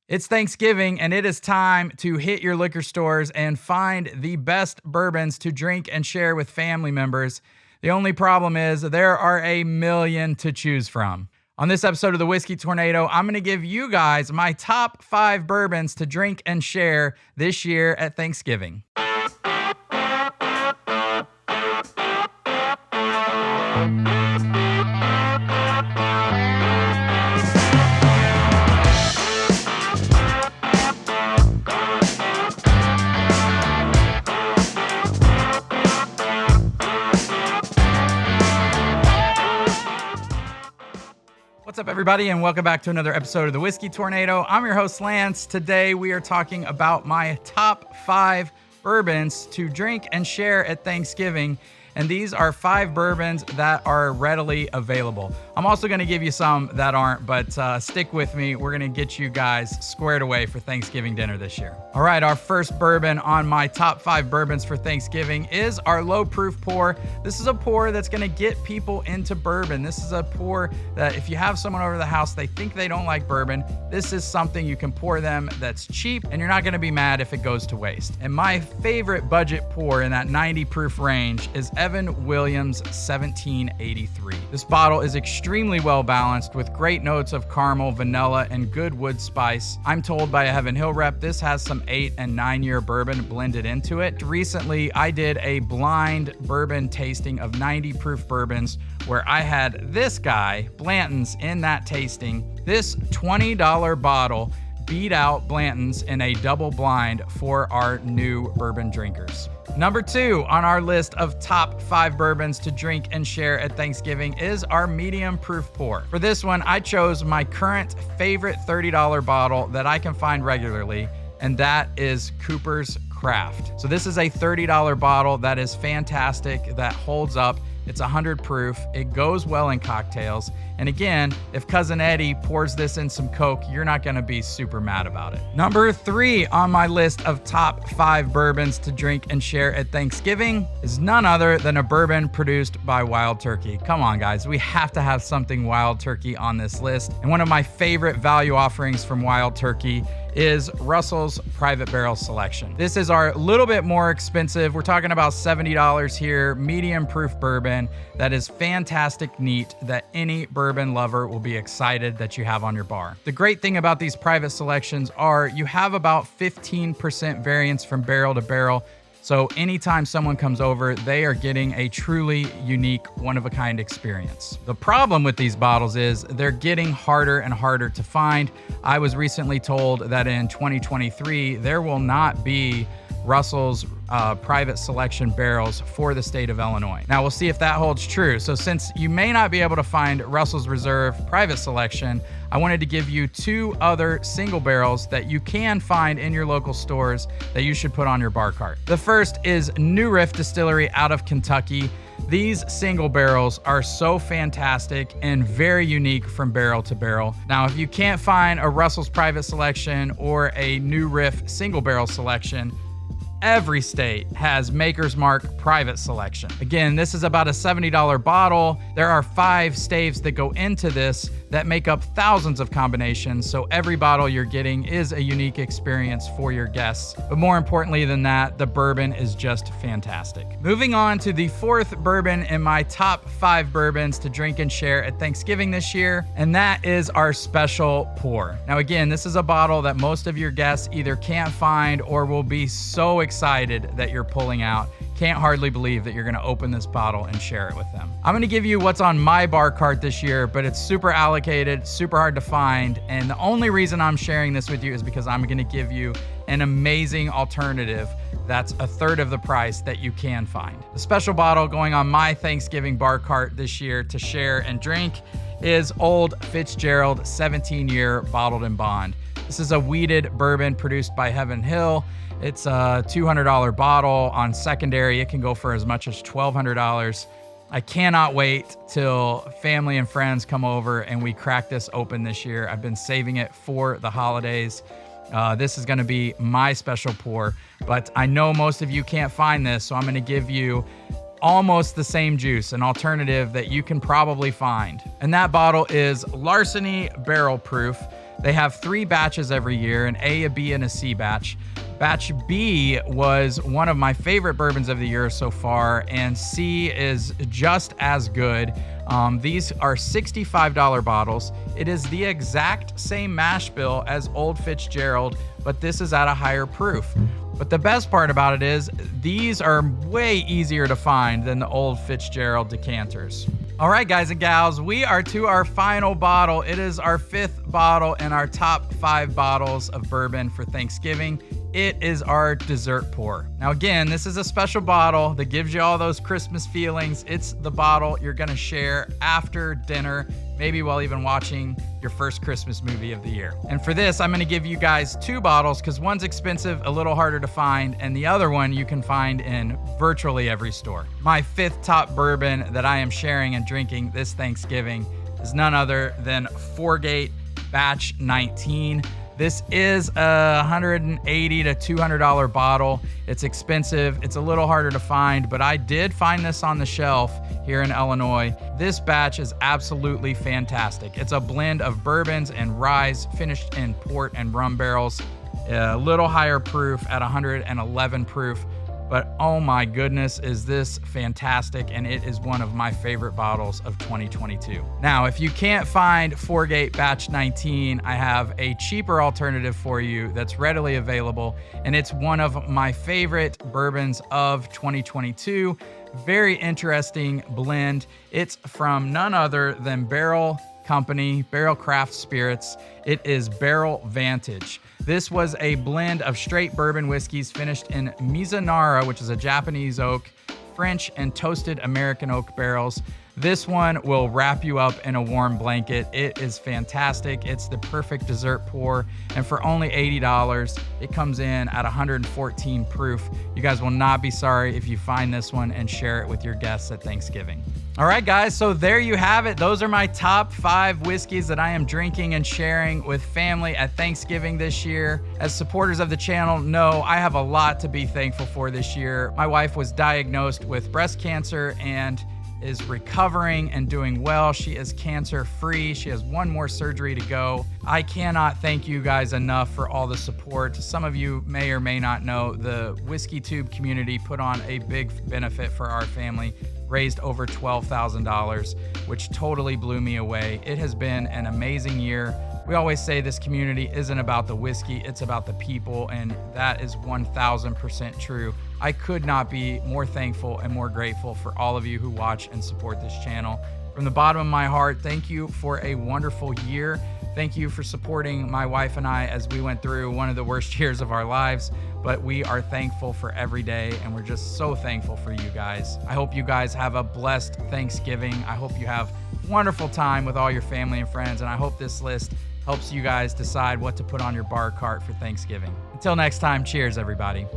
It's Thanksgiving, and it is time to hit your liquor stores and find the best bourbons to drink and share with family members. The only problem is there are a million to choose from. On this episode of the Whiskey Tornado, I'm going to give you guys my top 5 bourbons to drink and share this year at Thanksgiving. What's up, everybody, and welcome back to another episode of the Whiskey Tornado. I'm your host, Lance. Today, we are talking about my top 5 bourbons to drink and share at Thanksgiving. And these are 5 bourbons that are readily available. I'm also going to give you some that aren't, but stick with me. We're going to get you guys squared away for Thanksgiving dinner this year. All right, our first bourbon on my top 5 bourbons for Thanksgiving is our low proof pour. This is a pour that's going to get people into bourbon. This is a pour that if you have someone over the house, they think they don't like bourbon, this is something you can pour them that's cheap, and you're not going to be mad if it goes to waste. And my favorite budget pour in that 90 proof range is Evan Williams 1783. This bottle is extremely well balanced with great notes of caramel, vanilla, and good wood spice. I'm told by a Heaven Hill rep this has some 8 and 9 year bourbon blended into it. Recently, I did a blind bourbon tasting of 90 proof bourbons where I had this guy, Blanton's, in that tasting. This $20 bottle beat out Blanton's in a double blind for our new bourbon drinkers. Number 2 on our list of top 5 bourbons to drink and share at Thanksgiving is our medium proof pour. For this one, I chose my current favorite $30 bottle that I can find regularly, and that is Cooper's Craft. So this is a $30 bottle that is fantastic, that holds up. It's 100 proof. It goes well in cocktails. And again, if Cousin Eddie pours this in some Coke, you're not going to be super mad about it. Number 3 on my list of top 5 bourbons to drink and share at Thanksgiving is none other than a bourbon produced by Wild Turkey. Come on, guys. We have to have something Wild Turkey on this list. And one of my favorite value offerings from Wild Turkey is Russell's Private Barrel Selection. This is our little bit more expensive. We're talking about $70 here, medium proof bourbon that is fantastic neat, that any bourbon lover will be excited that you have on your bar. The great thing about these private selections are you have about 15% variance from barrel to barrel. So anytime someone comes over, they are getting a truly unique, one-of-a-kind experience. The problem with these bottles is they're getting harder and harder to find. I was recently told that in 2023, there will not be Russell's private selection barrels for the state of Illinois. Now we'll see if that holds true. So since you may not be able to find Russell's Reserve private selection, I wanted to give you 2 other single barrels that you can find in your local stores that you should put on your bar cart. The first is New Riff Distillery out of Kentucky. These single barrels are so fantastic and very unique from barrel to barrel. Now, if you can't find a Russell's private selection or a New Riff single barrel selection, every state has Maker's Mark private selection. Again, this is about a $70 bottle. There are 5 staves that go into this that make up thousands of combinations, so every bottle you're getting is a unique experience for your guests. But more importantly than that, the bourbon is just fantastic. Moving on to the 4th bourbon in my top 5 bourbons to drink and share at Thanksgiving this year, and that is our special pour. Now again, this is a bottle that most of your guests either can't find or will be so excited that you're pulling out. Can't hardly believe that you're going to open this bottle and share it with them. I'm going to give you what's on my bar cart this year, but it's super allocated, super hard to find. And the only reason I'm sharing this with you is because I'm going to give you an amazing alternative that's a third of the price that you can find. The special bottle going on my Thanksgiving bar cart this year to share and drink is Old Fitzgerald 17-year bottled in bond. This is a wheated bourbon produced by Heaven Hill. It's a $200 bottle. On secondary, it can go for as much as $1,200. I cannot wait till family and friends come over and we crack this open this year. I've been saving it for the holidays. This is gonna be my special pour, but I know most of you can't find this, so I'm gonna give you almost the same juice, an alternative that you can probably find. And that bottle is Larceny Barrel Proof. They have 3 batches every year, an A, a B, and a C batch. Batch B was one of my favorite bourbons of the year so far, and C is just as good. These are $65 bottles. It is the exact same mash bill as Old Fitzgerald, but this is at a higher proof. But the best part about it is these are way easier to find than the Old Fitzgerald decanters. All right, guys and gals, we are to our final bottle. It is our 5th bottle in our top 5 bottles of bourbon for Thanksgiving. It is our dessert pour. Now again, this is a special bottle that gives you all those Christmas feelings. It's the bottle you're gonna share after dinner, maybe while even watching your first Christmas movie of the year. And for this, I'm gonna give you guys 2 bottles because one's expensive, a little harder to find, and the other one you can find in virtually every store. My 5th top bourbon that I am sharing and drinking this Thanksgiving is none other than Foregate Batch 19. This is a $180 to $200 bottle. It's expensive. It's a little harder to find, but I did find this on the shelf here in Illinois. This batch is absolutely fantastic. It's a blend of bourbons and rye finished in port and rum barrels. A little higher proof at 111 proof. But oh my goodness, is this fantastic, and it is one of my favorite bottles of 2022. Now, if you can't find Foregate Batch 19, I have a cheaper alternative for you that's readily available, and it's one of my favorite bourbons of 2022. Very interesting blend. It's from none other than Barrel Company, Barrel Craft Spirits. It is Barrel Vantage. This was a blend of straight bourbon whiskeys finished in Mizunara, which is a Japanese oak, French, and toasted American oak barrels. This one will wrap you up in a warm blanket. It is fantastic. It's the perfect dessert pour. And for only $80, it comes in at 114 proof. You guys will not be sorry if you find this one and share it with your guests at Thanksgiving. All right, guys, so there you have it. Those are my top 5 whiskeys that I am drinking and sharing with family at Thanksgiving this year. As supporters of the channel know, I have a lot to be thankful for this year. My wife was diagnosed with breast cancer and is recovering and doing well. She is cancer-free. She has 1 more surgery to go. I cannot thank you guys enough for all the support. Some of you may or may not know the Whiskey Tube community put on a big benefit for our family, raised over $12,000, which totally blew me away. It has been an amazing year. We always say this community isn't about the whiskey, it's about the people, and that is 1000% true. I could not be more thankful and more grateful for all of you who watch and support this channel. From the bottom of my heart, thank you for a wonderful year. Thank you for supporting my wife and I as we went through one of the worst years of our lives, but we are thankful for every day, and we're just so thankful for you guys. I hope you guys have a blessed Thanksgiving. I hope you have wonderful time with all your family and friends, and I hope this list helps you guys decide what to put on your bar cart for Thanksgiving. Until next time, cheers, everybody.